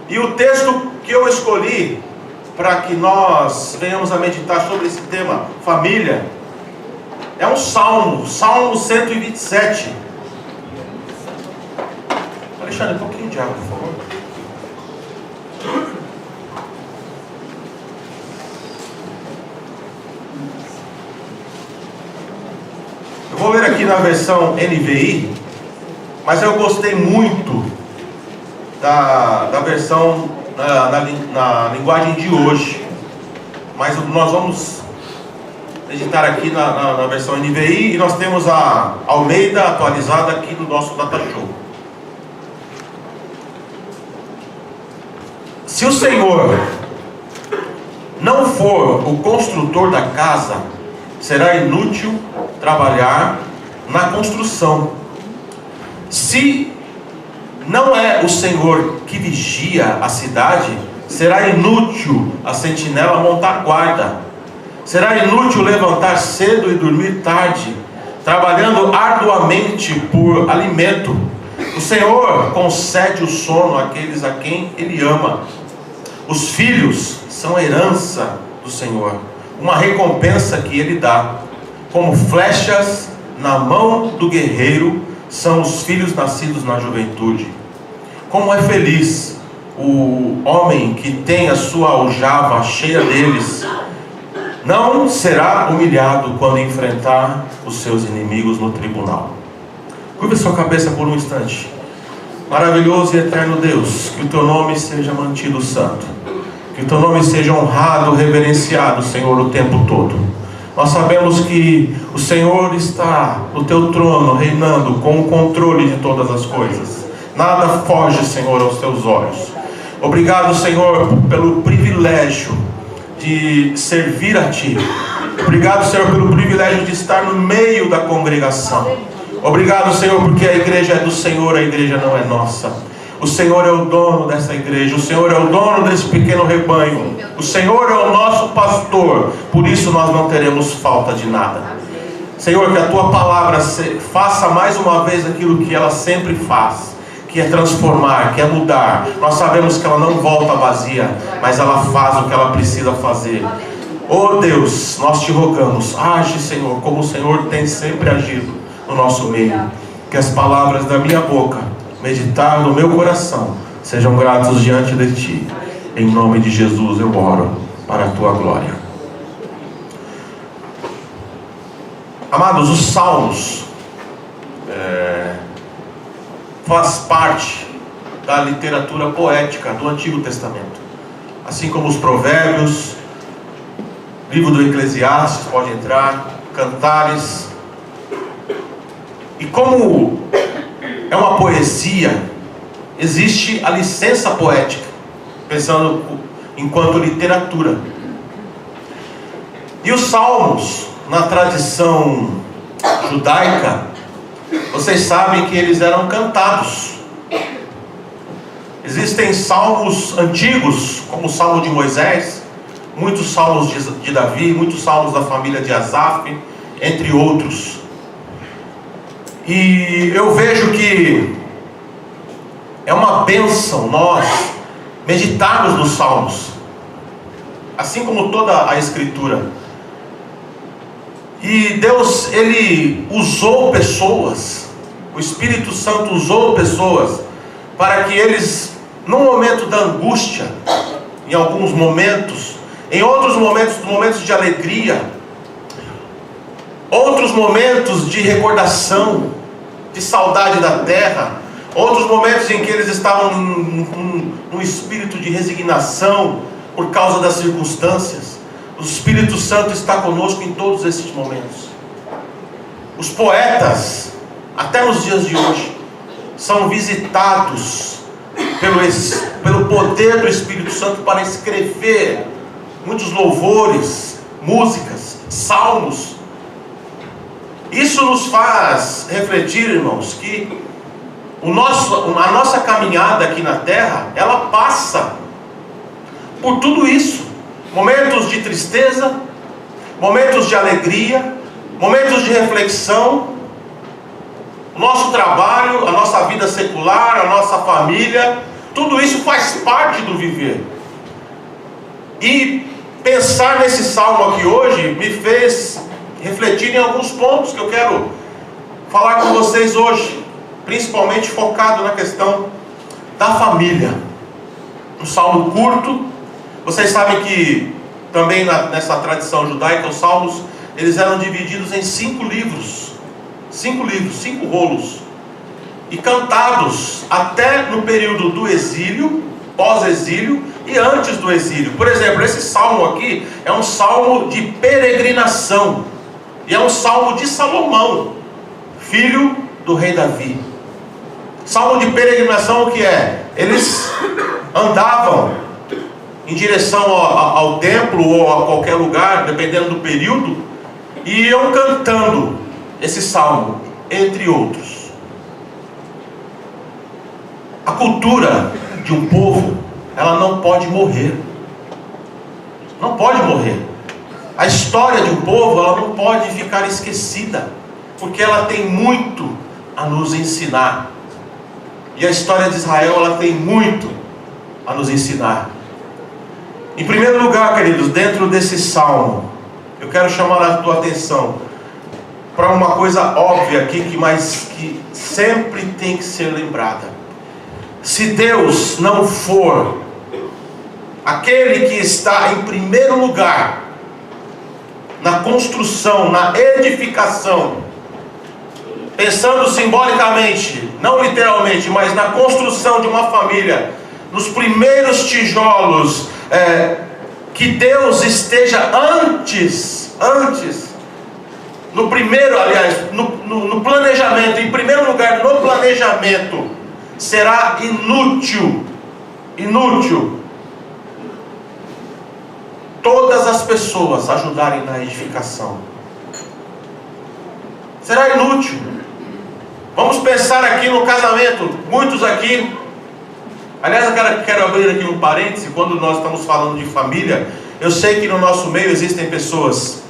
E o texto que eu escolhi para que nós venhamos a meditar sobre esse tema, família, é um salmo, Salmo 127. Alexandre, um pouquinho de água, por favor. Eu vou ler aqui na versão NVI, mas eu gostei muito da versão na linguagem de hoje. Mas nós vamos editar aqui na versão NVI, e nós temos a Almeida atualizada aqui no nosso Data Show. Se o Senhor não for o construtor da casa, será inútil trabalhar na construção. Se não é o Senhor que vigia a cidade, será inútil a sentinela montar guarda. Será inútil levantar cedo e dormir tarde, trabalhando arduamente por alimento. O Senhor concede o sono àqueles a quem Ele ama. Os filhos são herança do Senhor, uma recompensa que Ele dá. Como flechas na mão do guerreiro são os filhos nascidos na juventude. Como é feliz o homem que tem a sua aljava cheia deles. Não será humilhado quando enfrentar os seus inimigos no tribunal. Curva sua cabeça por um instante. Maravilhoso e eterno Deus, que o Teu nome seja mantido santo, que o Teu nome seja honrado, reverenciado, Senhor, o tempo todo. Nós sabemos que o Senhor está no Teu trono, reinando com o controle de todas as coisas. Nada foge, Senhor, aos Teus olhos. Obrigado, Senhor, pelo privilégio de servir a Ti. Obrigado, Senhor, pelo privilégio de estar no meio da congregação. Obrigado, Senhor, porque a igreja é do Senhor, a igreja não é nossa. O Senhor é o dono dessa igreja, o Senhor é o dono desse pequeno rebanho, o Senhor é o nosso pastor, por isso nós não teremos falta de nada. Senhor, que a Tua palavra faça mais uma vez aquilo que ela sempre faz, que é transformar, que é mudar. Nós sabemos que ela não volta vazia, mas ela faz o que ela precisa fazer. Oh Deus, nós Te rogamos, age, Senhor, como o Senhor tem sempre agido no nosso meio. Que as palavras da minha boca, meditar no meu coração, sejam gratos diante de Ti. Em nome de Jesus eu oro para a Tua glória. Amados, os Salmos faz parte da literatura poética do Antigo Testamento, assim como os Provérbios, livro do Eclesiastes pode entrar, Cantares. E como é uma poesia, existe a licença poética, pensando enquanto literatura. E os Salmos, na tradição judaica, vocês sabem que eles eram cantados. Existem salmos antigos, como o Salmo de Moisés, muitos salmos de Davi, muitos salmos da família de Asaf, entre outros. E eu vejo que é uma bênção nós meditarmos nos salmos, assim como toda a Escritura. E Deus, Ele usou pessoas, o Espírito Santo usou pessoas, para que eles, num momento da angústia, em alguns momentos, em outros momentos de alegria, outros momentos de recordação, de saudade da terra, outros momentos em que eles estavam num espírito de resignação por causa das circunstâncias. O Espírito Santo está conosco em todos esses momentos. Os poetas, até nos dias de hoje, são visitados pelo poder do Espírito Santo para escrever muitos louvores, músicas, salmos. Isso nos faz refletir, irmãos, que a nossa caminhada aqui na terra, ela passa por tudo isso. Momentos de tristeza, momentos de alegria, momentos de reflexão. O nosso trabalho, a nossa vida secular, a nossa família, Tudo isso faz parte do viver. E pensar nesse salmo aqui hoje me fez refletir em alguns pontos que eu quero falar com vocês hoje, principalmente focado na questão da família. Um salmo curto. Vocês sabem que também nessa tradição judaica, os salmos, eles eram divididos em 5 livros, 5 rolos, e cantados até no período do exílio, pós-exílio e antes do exílio. Por exemplo, esse salmo aqui é um salmo de peregrinação, e é um salmo de Salomão, filho do rei Davi. Salmo de peregrinação, o que é? Eles andavam em direção ao templo ou a qualquer lugar, dependendo do período, e iam cantando esse salmo, entre outros. A cultura de um povo, ela não pode morrer. Não pode morrer. A história de um povo, ela não pode ficar esquecida, porque ela tem muito a nos ensinar. E a história de Israel, ela tem muito a nos ensinar. Em primeiro lugar, queridos, dentro desse salmo, eu quero chamar a tua atenção para uma coisa óbvia aqui, que sempre tem que ser lembrada. Se Deus não for aquele que está em primeiro lugar na construção, na edificação, pensando simbolicamente, não literalmente, mas na construção de uma família, nos primeiros tijolos, que Deus esteja antes, no primeiro, aliás, no planejamento, em primeiro lugar, no planejamento, será inútil todas as pessoas ajudarem na edificação. Será inútil. Vamos pensar aqui no casamento. Muitos aqui, aliás, eu quero abrir aqui um parêntese. Quando nós estamos falando de família, eu sei que no nosso meio existem pessoas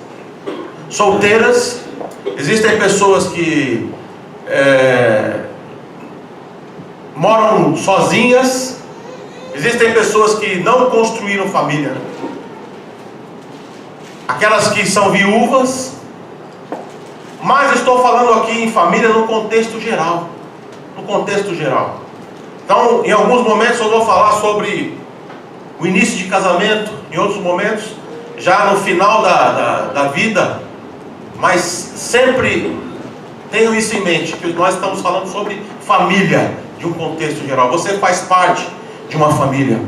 solteiras, existem pessoas que moram sozinhas, existem pessoas que não construíram família, aquelas que são viúvas. Mas estou falando aqui em família no contexto geral. Então, em alguns momentos eu vou falar sobre o início de casamento, em outros momentos, já no final da vida. Mas sempre tenham isso em mente, que nós estamos falando sobre família, de um contexto geral. Você faz parte de uma família.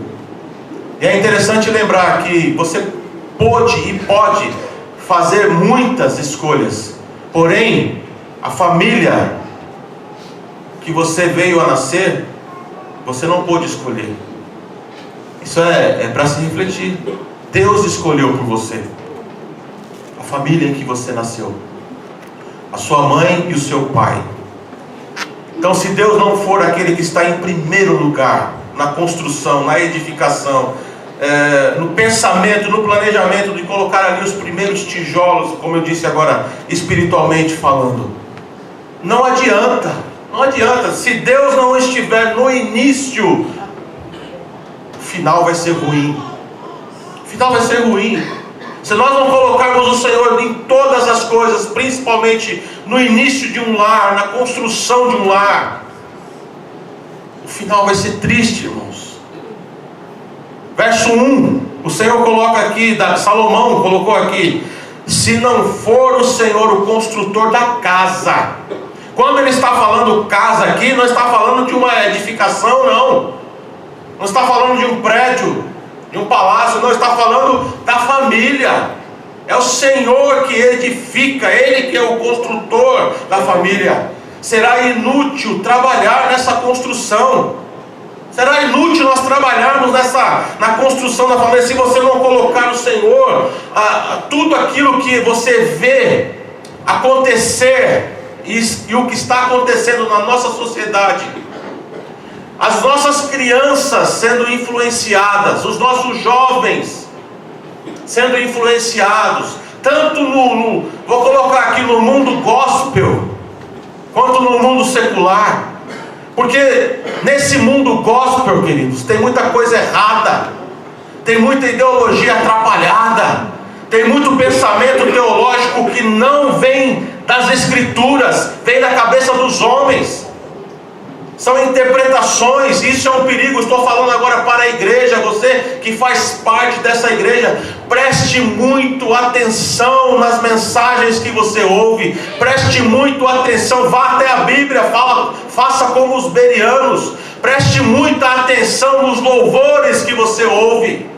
E é interessante lembrar que você pode e pode fazer muitas escolhas. Porém, a família que você veio a nascer, você não pôde escolher. Isso é para se refletir. Deus escolheu por você a família em que você nasceu, a sua mãe e o seu pai. Então, se Deus não for aquele que está em primeiro lugar na construção, na edificação, no pensamento, no planejamento de colocar ali os primeiros tijolos, como eu disse agora, espiritualmente falando, não adianta. Se Deus não estiver no início, o final vai ser ruim. Se nós não colocarmos o Senhor em todas as coisas, principalmente no início de um lar, na construção de um lar, o final vai ser triste, irmãos. Verso 1, o Senhor coloca aqui, Salomão colocou aqui: se não for o Senhor o construtor da casa. Quando ele está falando casa aqui, não está falando de uma edificação, não está falando de um prédio, de um palácio, não, está falando da família. É o Senhor que edifica, Ele que é o construtor da família. Será inútil trabalhar nessa construção. Será inútil nós trabalharmos na construção da família, se você não colocar no Senhor tudo aquilo que você vê acontecer e o que está acontecendo na nossa sociedade. As nossas crianças sendo influenciadas, os nossos jovens sendo influenciados, tanto vou colocar aqui no mundo gospel, quanto no mundo secular, Porque nesse mundo gospel, queridos, tem muita coisa errada, tem muita ideologia atrapalhada, tem muito pensamento teológico que não vem das escrituras, vem da cabeça dos homens. São interpretações, isso é um perigo. Estou falando agora para a igreja, você que faz parte dessa igreja, preste muito atenção nas mensagens que você ouve, preste muito atenção, vá até a Bíblia, faça como os bereanos, preste muita atenção nos louvores que você ouve.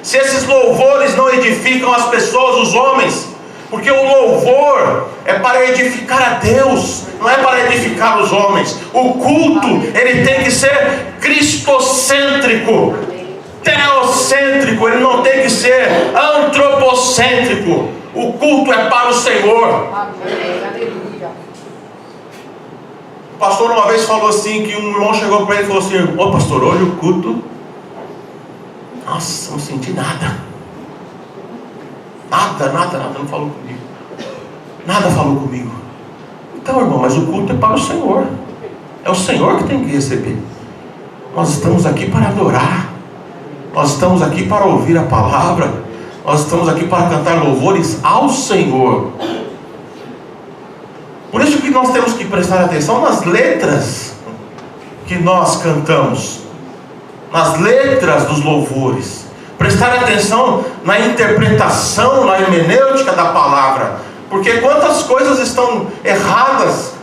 Se esses louvores não edificam as pessoas, os homens, porque o louvor é para edificar a Deus, não é para edificar os homens. O culto, ele tem que ser cristocêntrico, teocêntrico, ele não tem que ser antropocêntrico. O culto é para o Senhor. O pastor uma vez falou assim, que um irmão chegou para ele e falou assim: ô pastor, hoje o culto, nossa, não senti nada. Nada, não falou comigo. Nada falou comigo. Então, irmão, mas o culto é para o Senhor. É o Senhor que tem que receber. Nós estamos aqui para adorar. Nós estamos aqui para ouvir a palavra. Nós estamos aqui para cantar louvores ao Senhor. Por isso que nós temos que prestar atenção nas letras que nós cantamos, nas letras dos louvores. Prestar atenção na interpretação, na hermenêutica da palavra. Porque quantas coisas estão erradas.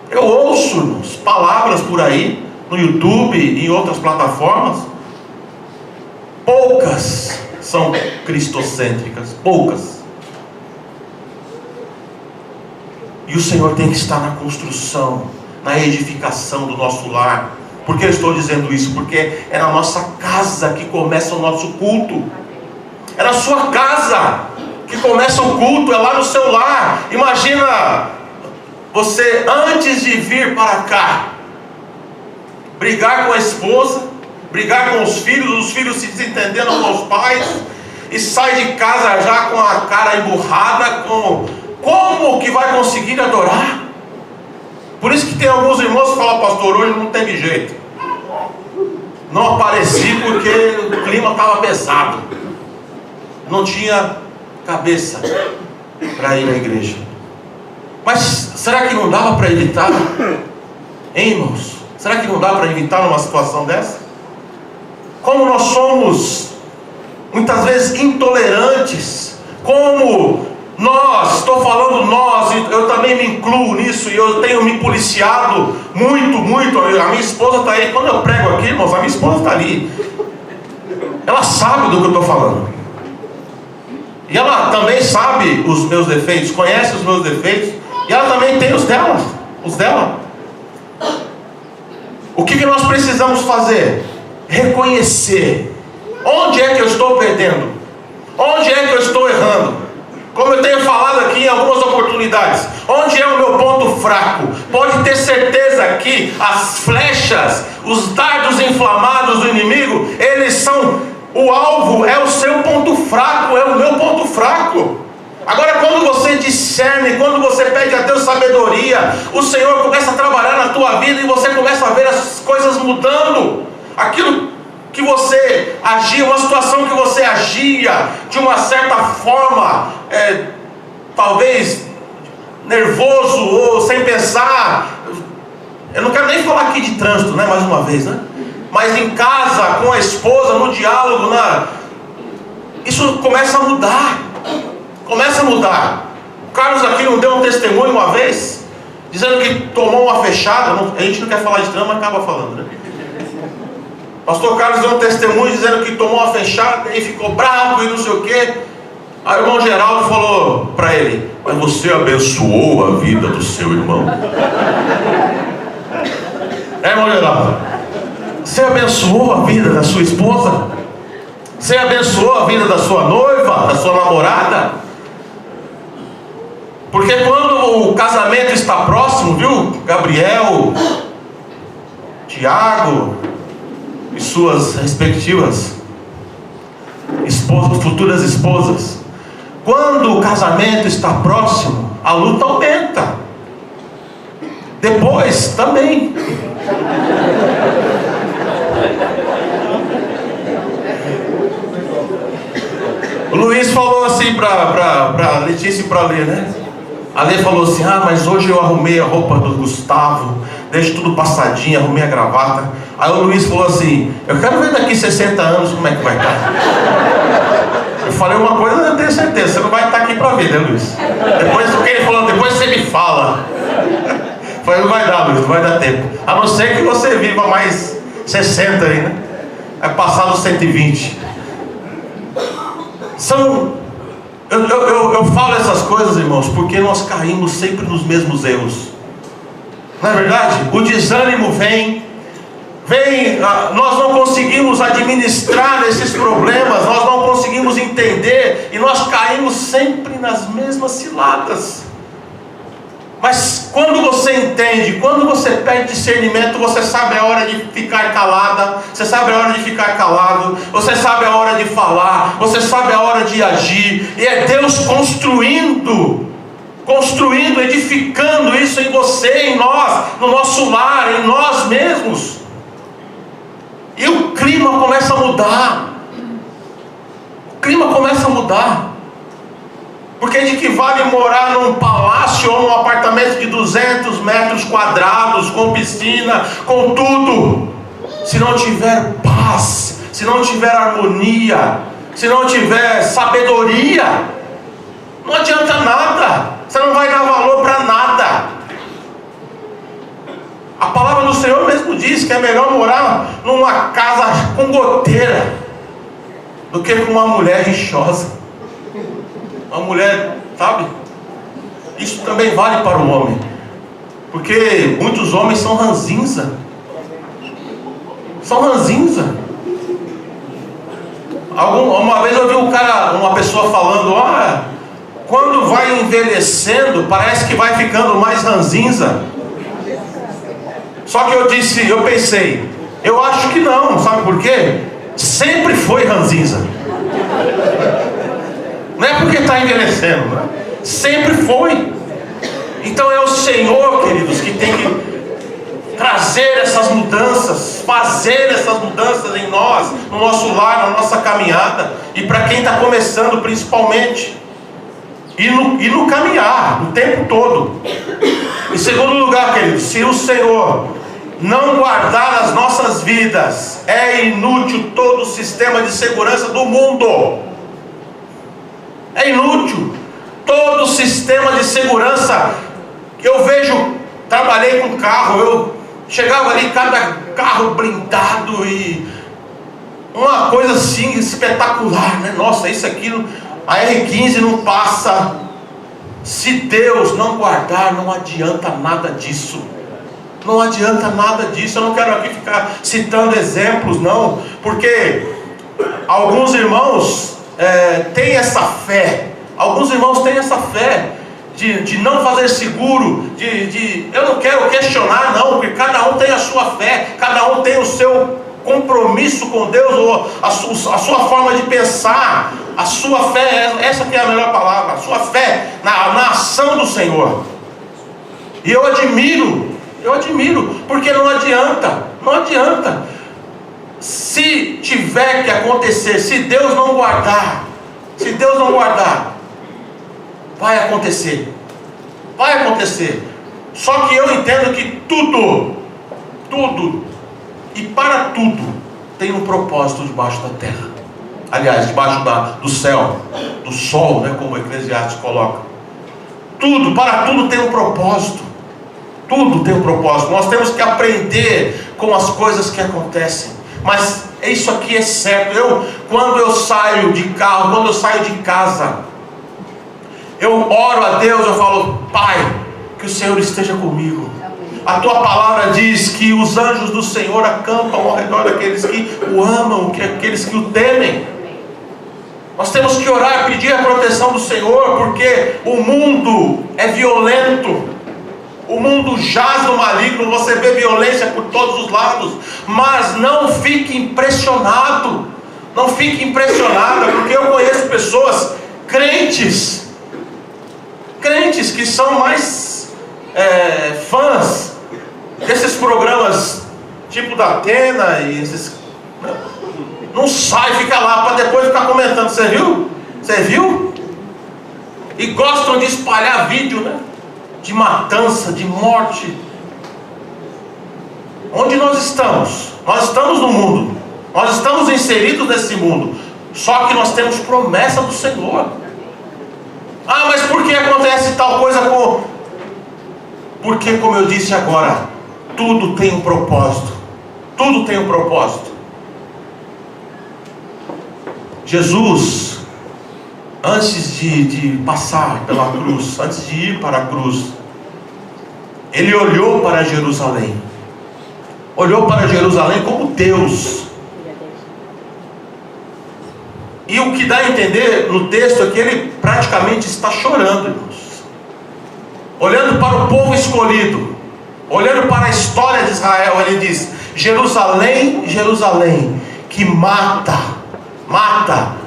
Eu ouço palavras por aí, no YouTube e em outras plataformas. Poucas são cristocêntricas, poucas. E o Senhor tem que estar na construção, na edificação do nosso lar. Por que eu estou dizendo isso? Porque é na nossa casa que começa o nosso culto. É na sua casa que começa o culto, é lá no seu lar. Imagina você, antes de vir para cá, brigar com a esposa, brigar com os filhos se desentendendo com os pais, e sai de casa já com a cara emburrada, como que vai conseguir adorar? Por isso que tem alguns irmãos que falam: pastor, hoje não teve jeito, não apareci porque o clima estava pesado, não tinha cabeça para ir à igreja. Mas será que não dava para evitar? Hein, irmãos? Será que não dá para evitar numa situação dessa? Como nós somos muitas vezes intolerantes, como nós, estou falando nós, eu também me incluo nisso, e eu tenho me policiado muito. A minha esposa está aí. Quando eu prego aqui, irmãos, a minha esposa está ali, ela sabe do que eu estou falando, e ela também sabe os meus defeitos, conhece os meus defeitos, e ela também tem os dela. O que nós precisamos fazer? Reconhecer onde é que eu estou perdendo, onde é que eu estou errando. Como eu tenho falado aqui em algumas oportunidades, onde é o meu ponto fraco? Pode ter certeza que as flechas, os dardos inflamados do inimigo, eles são, o alvo é o seu ponto fraco, é o meu ponto fraco. Agora, quando você discerne, quando você pede a Deus sabedoria, o Senhor começa a trabalhar na tua vida e você começa a ver as coisas mudando. Aquilo que você agia, uma situação que você agia de uma certa forma, talvez nervoso ou sem pensar. Eu não quero nem falar aqui de trânsito, né? Mais uma vez, né? Mas em casa, com a esposa, no diálogo, isso começa a mudar. Começa a mudar. O Carlos aqui não deu um testemunho uma vez, dizendo que tomou uma fechada. A gente não quer falar de drama, acaba falando, né? Pastor Carlos deu um testemunho dizendo que tomou uma fechada e ficou bravo e não sei o quê. Aí o irmão Geraldo falou para ele: mas você abençoou a vida do seu irmão? Irmão Geraldo, você abençoou a vida da sua esposa? Você abençoou a vida da sua noiva, da sua namorada? Porque quando o casamento está próximo, viu? Gabriel, Tiago e suas respectivas esposas, futuras esposas, quando o casamento está próximo, a luta aumenta. Depois também. O Luiz falou assim para Letícia e para Lê, né? A Lê falou assim: ah, mas hoje eu arrumei a roupa do Gustavo, deixo tudo passadinho, arrumei a gravata. Aí o Luiz falou assim: eu quero ver daqui 60 anos como é que vai estar. Eu falei uma coisa, eu tenho certeza, você não vai estar aqui para ver, né, Luiz? Depois do que ele falou, depois você me fala. Eu falei: não vai dar, Luiz, não vai dar tempo. A não ser que você viva mais 60 aí, né? Vai passar dos 120. Eu falo essas coisas, irmãos, porque nós caímos sempre nos mesmos erros. Não é verdade? O desânimo vem, nós não conseguimos administrar esses problemas, nós não conseguimos entender, e nós caímos sempre nas mesmas ciladas. Mas quando você entende, quando você pede discernimento, você sabe a hora de ficar calada, você sabe a hora de ficar calado, você sabe a hora de falar, você sabe a hora de agir, e é Deus construindo, edificando isso em você, em nós, no nosso lar, em nós mesmos. E o clima começa a mudar. O clima começa a mudar. Porque de que vale morar num palácio ou num apartamento de 200 metros quadrados, com piscina, com tudo, se não tiver paz, se não tiver harmonia, se não tiver sabedoria? Não adianta nada, você não vai dar valor para nada. A palavra do Senhor mesmo diz que é melhor morar numa casa com goteira do que com uma mulher rixosa. Uma mulher, sabe? Isso também vale para o homem, porque muitos homens são ranzinza. Uma vez eu vi uma pessoa falando: quando vai envelhecendo, parece que vai ficando mais ranzinza. Só que eu pensei, eu acho que não, sabe por quê? Sempre foi ranzinza. Não é porque está envelhecendo, né? Sempre foi. Então é o Senhor, queridos, que tem que trazer essas mudanças, fazer essas mudanças em nós, no nosso lar, na nossa caminhada, e para quem está começando principalmente, e no caminhar, o tempo todo. Em segundo lugar, queridos, se o Senhor não guardar as nossas vidas, é inútil todo o sistema de segurança do mundo. É inútil todo o sistema de segurança. Eu vejo, trabalhei com carro, eu chegava ali, cada carro blindado, e uma coisa assim espetacular, né? Nossa, isso aqui, a R15 não passa. Se Deus não guardar, não adianta nada disso. Não adianta nada disso. Eu não quero aqui ficar citando exemplos, não, porque alguns irmãos têm essa fé. Alguns irmãos têm essa fé de não fazer seguro, eu não quero questionar, não, porque cada um tem a sua fé, cada um tem o seu compromisso com Deus, ou a sua forma de pensar, a sua fé, essa que é a melhor palavra, a sua fé na ação do Senhor. E eu admiro, porque não adianta. Se tiver que acontecer, se Deus não guardar, vai acontecer. Só que eu entendo que tudo e para tudo tem um propósito debaixo da terra. Aliás, debaixo do céu, do sol, né, como o Eclesiastes coloca. Para tudo tem um propósito. Tudo tem um propósito. Nós temos que aprender com as coisas que acontecem. Mas isso aqui é certo. Quando eu saio de carro, quando eu saio de casa, eu oro a Deus, eu falo: Pai, que o Senhor esteja comigo. A tua palavra diz que os anjos do Senhor acampam ao redor daqueles que o amam, aqueles que o temem. Nós temos que orar, pedir a proteção do Senhor, porque o mundo é violento. O mundo jaz no maligno, você vê violência por todos os lados. Mas não fique impressionado, porque eu conheço pessoas crentes que são mais fãs desses programas tipo da Atena e esses... Não sai, fica lá para depois ficar comentando. Você viu? Você viu? E gostam de espalhar vídeo, né? De matança, de morte. Onde nós estamos? Nós estamos no mundo. Nós estamos inseridos nesse mundo. Só que nós temos promessa do Senhor. Ah, mas por que acontece tal coisa com... Porque, como eu disse agora, tudo tem um propósito. Tudo tem um propósito. Jesus, antes de passar pela cruz, antes de ir para a cruz, Ele olhou para Jerusalém. Olhou para Jerusalém como Deus. E o que dá a entender no texto é que Ele praticamente está chorando, irmãos. Olhando para o povo escolhido, olhando para a história de Israel, Ele diz: Jerusalém, Jerusalém, que mata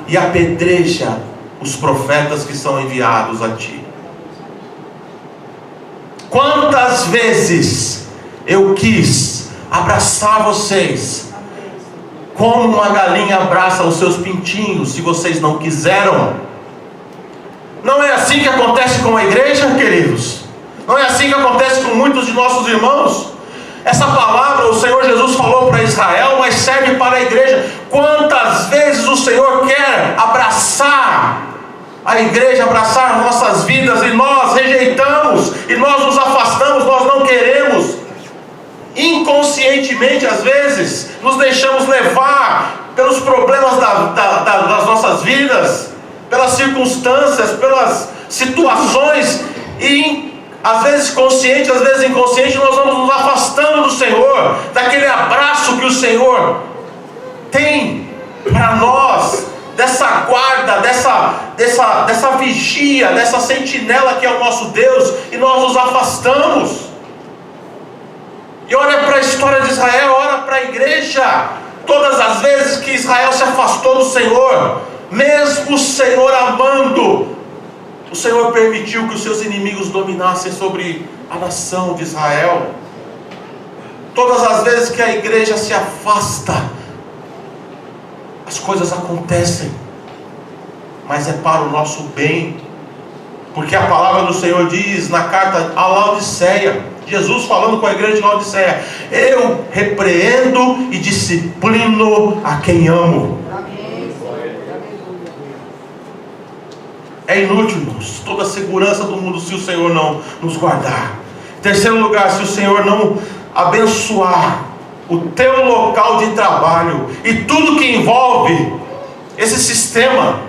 e apedreja os profetas que são enviados a ti. Quantas vezes eu quis abraçar vocês, como uma galinha abraça os seus pintinhos, se vocês não quiseram. Não é assim que acontece com a igreja, queridos? Não é assim que acontece com muitos de nossos irmãos? Essa palavra o Senhor Jesus falou para Israel, mas serve para a igreja. Quantas vezes o Senhor quer abraçar a igreja, abraçar nossas vidas, e nós rejeitamos, e nós nos afastamos, nós não queremos. Inconscientemente, às vezes, nos deixamos levar pelos problemas das nossas vidas, pelas circunstâncias, pelas situações, e às vezes consciente, às vezes inconsciente, nós vamos nos afastando do Senhor, daquele abraço que o Senhor tem para nós, dessa guarda, dessa vigia, dessa sentinela que é o nosso Deus, e nós nos afastamos. E olha para a história de Israel, olha para a igreja. Todas as vezes que Israel se afastou do Senhor, mesmo o Senhor amando, o Senhor permitiu que os seus inimigos dominassem sobre a nação de Israel. Todas as vezes que a igreja se afasta, as coisas acontecem, mas é para o nosso bem, porque a palavra do Senhor diz na carta a Laodiceia, Jesus falando com a igreja de Laodiceia: eu repreendo e disciplino a quem amo. É inútil, irmãos, toda a segurança do mundo se o Senhor não nos guardar. Em terceiro lugar, se o Senhor não abençoar o teu local de trabalho e tudo que envolve esse sistema,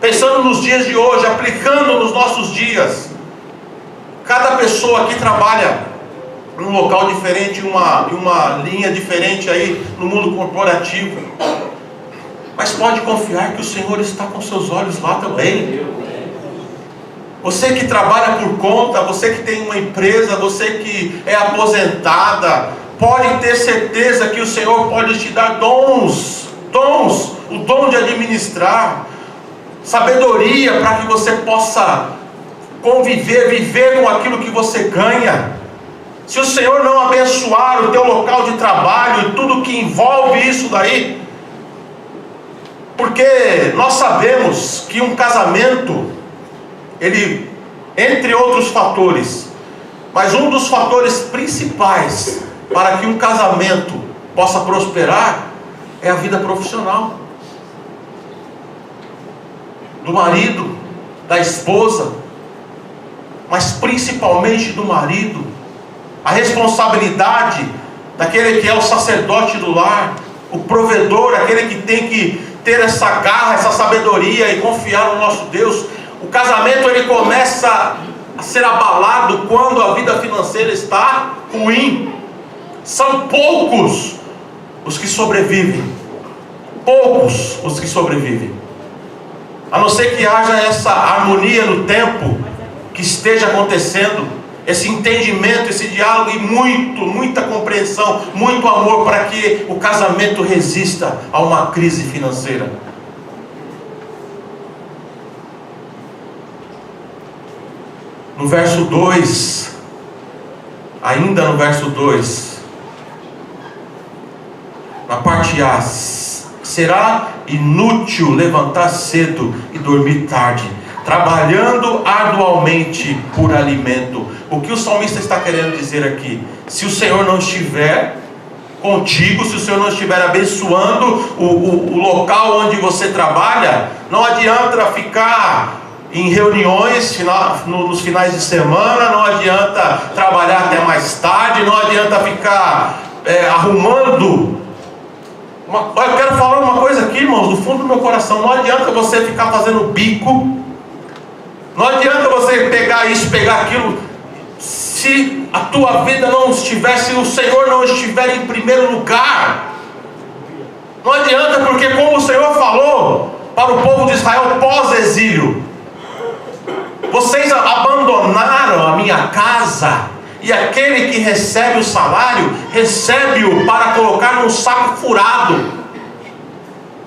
pensando nos dias de hoje, aplicando nos nossos dias. Cada pessoa aqui trabalha em um local diferente, uma linha diferente aí no mundo corporativo, mas pode confiar que o Senhor está com seus olhos lá também. Você que trabalha por conta, você que tem uma empresa, você que é aposentada, pode ter certeza que o Senhor pode te dar dons, o dom de administrar, sabedoria para que você possa conviver, viver com aquilo que você ganha. Se o Senhor não abençoar o teu local de trabalho e tudo que envolve isso daí, porque nós sabemos que um casamento, ele, entre outros fatores, mas um dos fatores principais para que um casamento possa prosperar é a vida profissional do marido, da esposa, mas principalmente do marido. A responsabilidade daquele que é o sacerdote do lar, o provedor, aquele que tem que ter essa garra, essa sabedoria e confiar no nosso Deus. O casamento, ele começa a ser abalado quando a vida financeira está ruim. São poucos os que sobrevivem. Poucos os que sobrevivem. A não ser que haja essa harmonia no tempo que esteja acontecendo, esse entendimento, esse diálogo e muita compreensão, muito amor para que o casamento resista a uma crise financeira. No verso 2, ainda no verso 2, na parte A: será inútil levantar cedo e dormir tarde, trabalhando arduamente por alimento. O que o salmista está querendo dizer aqui? Se o Senhor não estiver contigo, se o Senhor não estiver abençoando o local onde você trabalha, não adianta ficar em reuniões nos finais de semana, não adianta trabalhar até mais tarde, não adianta ficar arrumando. Eu quero falar uma coisa aqui, irmãos, do fundo do meu coração: não adianta você ficar fazendo bico, não adianta você pegar isso, pegar aquilo, se a tua vida não estiver, se o Senhor não estiver em primeiro lugar. Não adianta, porque como o Senhor falou para o povo de Israel pós-exílio: vocês abandonaram a minha casa, e aquele que recebe o salário, recebe-o para colocar num saco furado.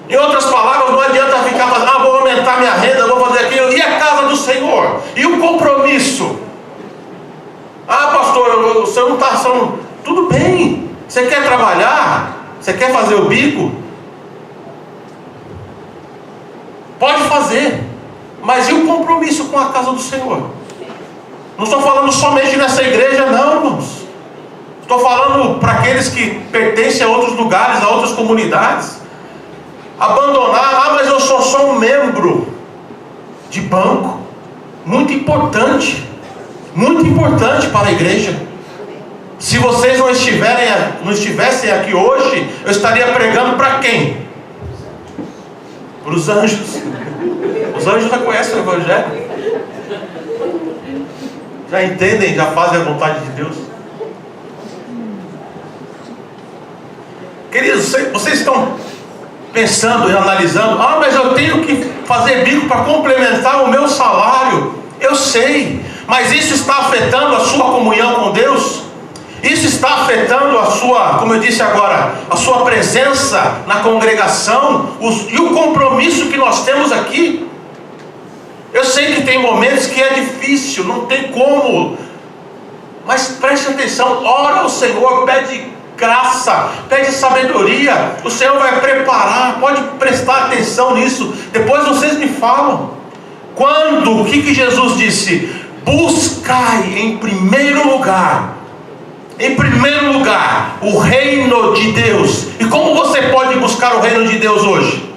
Em outras palavras, não adianta ficar fazendo: vou aumentar minha renda, vou fazer aquilo. E a casa do Senhor? E o compromisso? Pastor, o senhor não está... Tudo bem, você quer trabalhar? Você quer fazer o bico? Pode fazer. Mas e o compromisso com a casa do Senhor? Não estou falando somente nessa igreja, não, irmãos. Estou falando para aqueles que pertencem a outros lugares, a outras comunidades. Abandonar: mas eu sou só um membro de banco. Muito importante para a igreja. Se vocês não estivessem aqui hoje, eu estaria pregando para quem? Para os anjos. Os anjos já conhecem o Evangelho, já entendem, já fazem a vontade de Deus. Queridos, vocês estão pensando e analisando: mas eu tenho que fazer bico para complementar o meu salário. Eu sei, mas isso está afetando a sua comunhão com Deus? Isso está afetando a sua, como eu disse agora, a sua presença na congregação e o compromisso que nós temos aqui? Eu sei que tem momentos que é difícil, não tem como, mas preste atenção, ora ao Senhor, pede graça, pede sabedoria, o Senhor vai preparar. Pode prestar atenção nisso, depois vocês me falam. O que Jesus disse? Buscai em primeiro lugar o reino de Deus. E como você pode buscar o reino de Deus hoje?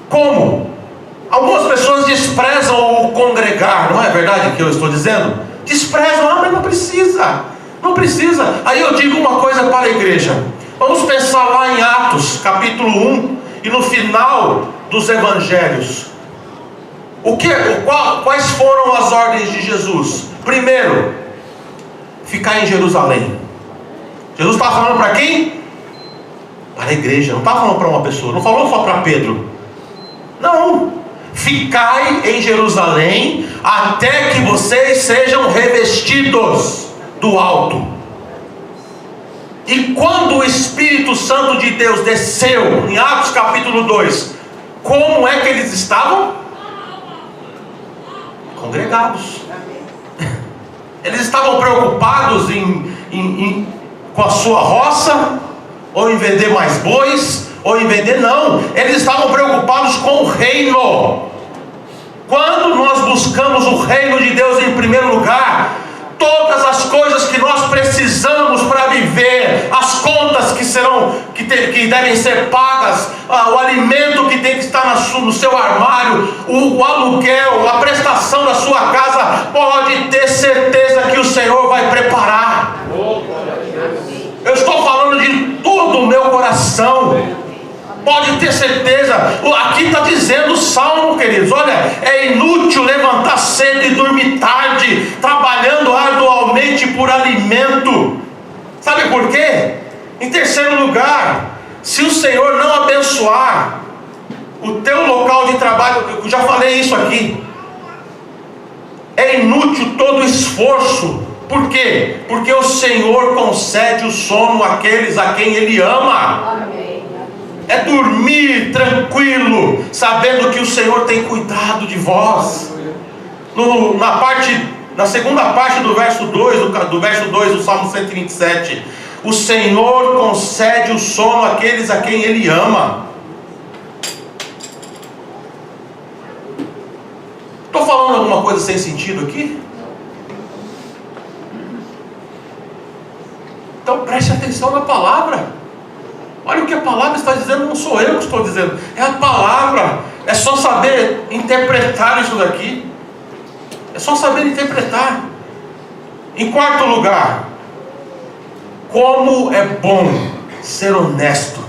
Como? Algumas pessoas desprezam o congregar, não é verdade que eu estou dizendo? Desprezam: mas não precisa. Aí eu digo uma coisa para a igreja: vamos pensar lá em Atos capítulo 1 e no final dos evangelhos. Quais foram as ordens de Jesus? Primeiro, ficar em Jerusalém. Jesus estava falando para quem? Para a igreja, não estava falando para uma pessoa, não falou só para Pedro. Não. Ficai em Jerusalém até que vocês sejam revestidos do alto. E quando o Espírito Santo de Deus desceu, em Atos capítulo 2, como é que eles estavam? Congregados. Eles estavam preocupados com a sua roça, ou em vender mais bois, ou em vender, não. Eles estavam preocupados com o reino. Quando nós buscamos o reino de Deus em primeiro lugar, todas as coisas que nós precisamos para viver, as contas que devem ser pagas, o alimento que tem que estar no seu armário, o aluguel, a prestação da sua casa, pode ter certeza que o Senhor vai preparar. Eu estou falando de todo o meu coração. Pode ter certeza. Aqui está dizendo o Salmo, queridos: olha, é inútil levantar cedo e dormir tarde, trabalhando arduamente por alimento. Sabe por quê? Em terceiro lugar, se o Senhor não abençoar o teu local de trabalho, eu já falei isso aqui, é inútil todo o esforço. Por quê? Porque o Senhor concede o sono àqueles a quem Ele ama. Amém. É dormir tranquilo, sabendo que o Senhor tem cuidado de vós. Na parte Na segunda parte do verso 2, do verso 2 do Salmo 127, o Senhor concede o sono àqueles a quem Ele ama. Estou falando alguma coisa sem sentido aqui? Então preste atenção na palavra. Olha o que a palavra está dizendo, não sou eu que estou dizendo, é a palavra. É só saber interpretar isso daqui. É só saber interpretar. Em quarto lugar, como é bom ser honesto,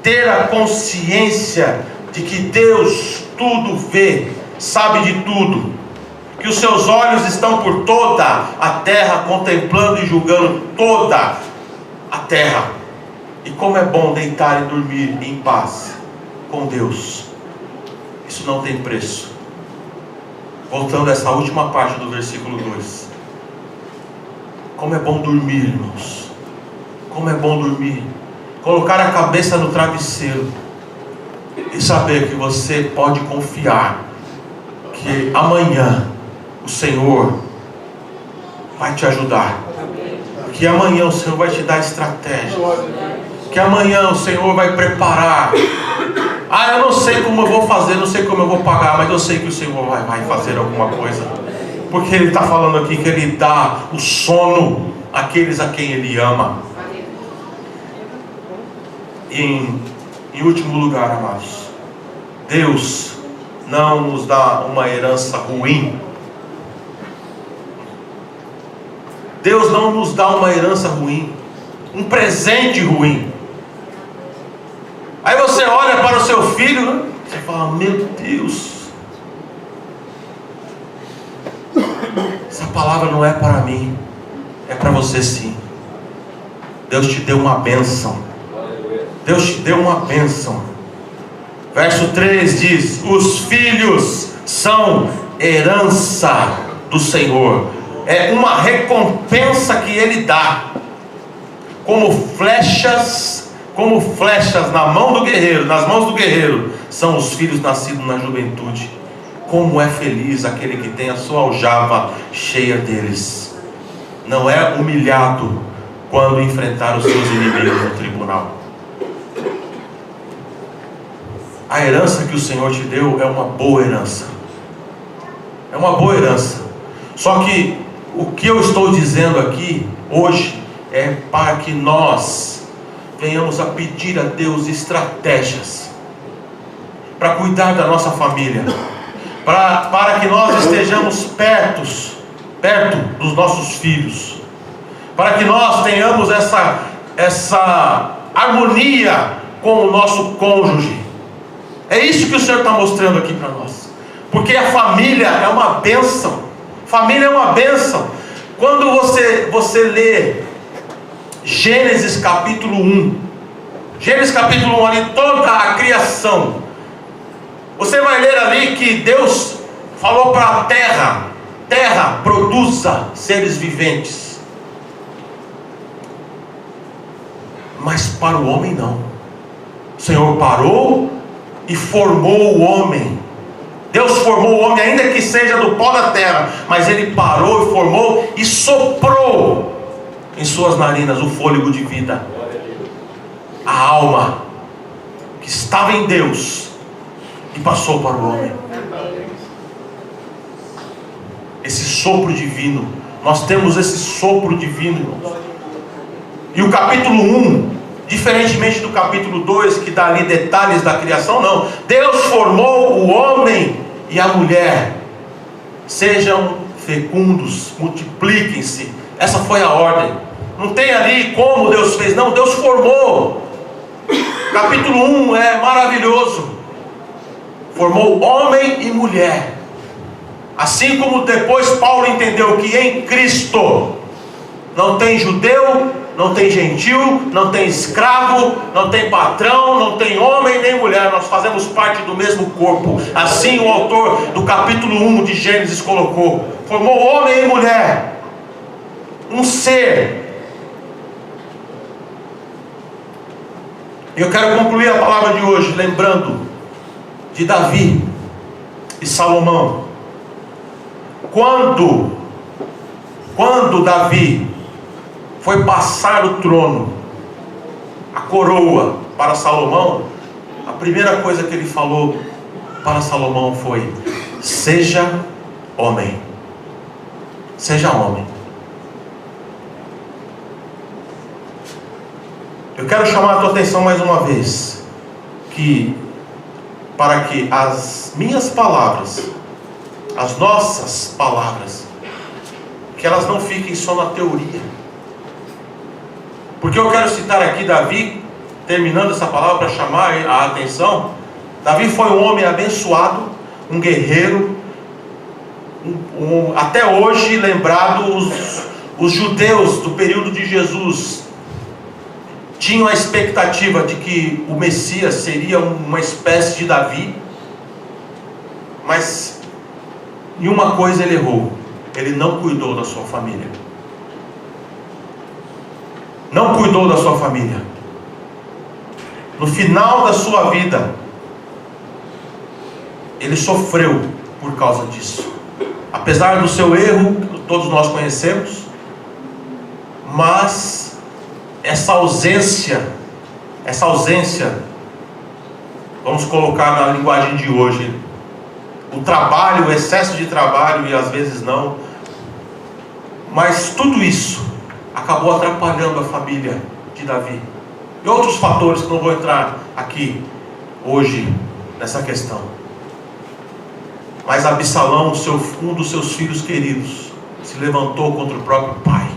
ter a consciência de que Deus tudo vê, sabe de tudo, que os seus olhos estão por toda a terra, contemplando e julgando toda a terra. E como é bom deitar e dormir em paz com Deus. Isso não tem preço. Voltando a essa última parte do versículo 2. Como é bom dormir, irmãos. Como é bom dormir. Colocar a cabeça no travesseiro e saber que você pode confiar que amanhã o Senhor vai te ajudar. Que amanhã o Senhor vai te dar estratégia. Que amanhã o Senhor vai preparar. Eu não sei como eu vou fazer, não sei como eu vou pagar, mas eu sei que o Senhor vai fazer alguma coisa. Porque Ele está falando aqui que Ele dá o sono àqueles a quem Ele ama. E em último lugar, amados, Deus não nos dá uma herança ruim. Deus não nos dá uma herança ruim, um presente ruim. Aí você olha para o seu filho, né? Você fala, meu Deus, essa palavra não é para mim, é para você sim. Deus te deu uma bênção. Deus te deu uma bênção. Verso 3 diz: os filhos são herança do Senhor. É uma recompensa que Ele dá. Como flechas na mão do guerreiro, nas mãos do guerreiro, são os filhos nascidos na juventude. Como é feliz aquele que tem a sua aljava cheia deles. Não é humilhado quando enfrentar os seus inimigos no tribunal. A herança que o Senhor te deu é uma boa herança. É uma boa herança. Só que o que eu estou dizendo aqui hoje é para que nós venhamos a pedir a Deus estratégias para cuidar da nossa família, para que nós estejamos perto dos nossos filhos, para que nós tenhamos essa harmonia com o nosso cônjuge. É isso que o Senhor está mostrando aqui para nós, porque a família é uma bênção. Família é uma bênção. Quando você lê Gênesis capítulo 1, Gênesis capítulo 1 ali, toda a criação, você vai ler ali que Deus falou para a terra produza seres viventes, mas para o homem não. O Senhor parou e formou o homem. Deus formou o homem, ainda que seja do pó da terra, mas Ele parou e formou e soprou em suas narinas o fôlego de vida. A alma que estava em Deus e passou para o homem. Esse sopro divino, nós temos esse sopro divino, irmãos. E o capítulo 1, diferentemente do capítulo 2, que dá ali detalhes da criação, não. Deus formou o homem e a mulher. Sejam fecundos, multipliquem-se. Essa foi a ordem. Não tem ali como Deus fez, não. Deus formou. Capítulo 1 é maravilhoso. Formou homem e mulher. Assim como depois Paulo entendeu que em Cristo não tem judeu, não tem gentil, não tem escravo, não tem patrão, não tem homem nem mulher. Nós fazemos parte do mesmo corpo. Assim o autor do capítulo 1 de Gênesis colocou. Formou homem e mulher, um ser. Eu quero concluir a palavra de hoje lembrando de Davi e Salomão. Quando Quando Davi foi passar o trono, a coroa, para Salomão, a primeira coisa que ele falou para Salomão foi: seja homem. Seja homem. Eu quero chamar a tua atenção mais uma vez, para que as minhas palavras, as nossas palavras, que elas não fiquem só na teoria. Porque eu quero citar aqui Davi, terminando essa palavra para chamar a atenção. Davi foi um homem abençoado, um guerreiro, até hoje lembrado. Os judeus do período de Jesus tinham a expectativa de que o Messias seria uma espécie de Davi, mas em uma coisa ele errou: ele não cuidou da sua família. Não cuidou da sua família. No final da sua vida, ele sofreu por causa disso. Apesar do seu erro, que todos nós conhecemos, mas essa ausência, vamos colocar na linguagem de hoje, o trabalho, o excesso de trabalho, e às vezes não, mas tudo isso acabou atrapalhando a família de Davi. E outros fatores que não vou entrar aqui hoje nessa questão. Mas Absalão, um dos seus filhos queridos, se levantou contra o próprio pai.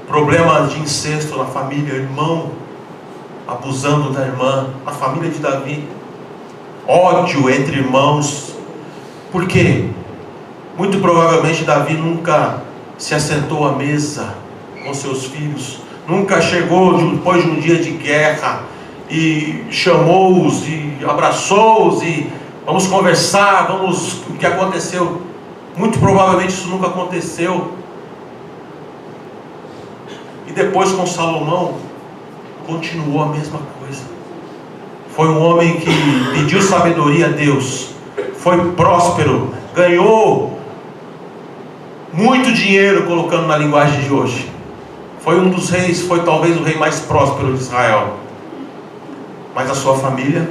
Problema de incesto na família, irmão abusando da irmã, na família de Davi. Ódio entre irmãos. Por quê? Muito provavelmente Davi nunca se assentou à mesa com seus filhos, nunca chegou depois de um dia de guerra e chamou-os e abraçou-os e vamos conversar, o que aconteceu. Muito provavelmente isso nunca aconteceu. E depois com Salomão continuou a mesma coisa. Foi um homem que pediu sabedoria a Deus, foi próspero, ganhou muito dinheiro, colocando na linguagem de hoje. Foi um dos reis, foi talvez o rei mais próspero de Israel. Mas a sua família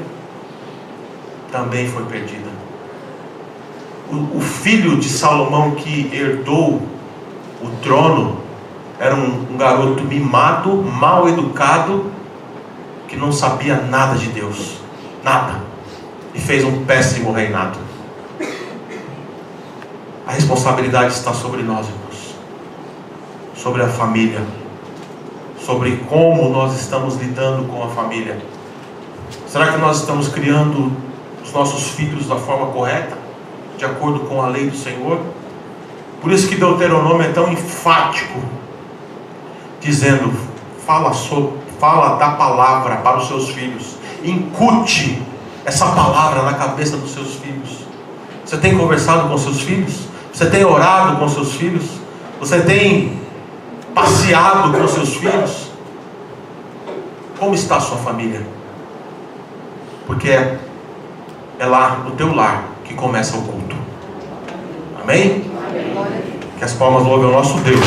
também foi perdida. O filho de Salomão que herdou o trono era um garoto mimado, mal educado, que não sabia nada de Deus, nada, e fez um péssimo reinado. A responsabilidade está sobre nós, irmãos, sobre a família, sobre como nós estamos lidando com a família. Será que nós estamos criando os nossos filhos da forma correta, de acordo com a lei do Senhor? Por isso que Deuteronômio é tão enfático, dizendo: fala da palavra para os seus filhos, incute essa palavra na cabeça dos seus filhos. Você tem conversado com seus filhos? Você tem orado com seus filhos? Você tem passeado com seus filhos? Como está a sua família? Porque é lá no teu lar que começa o culto. Amém? Que as palmas louvem ao nosso Deus.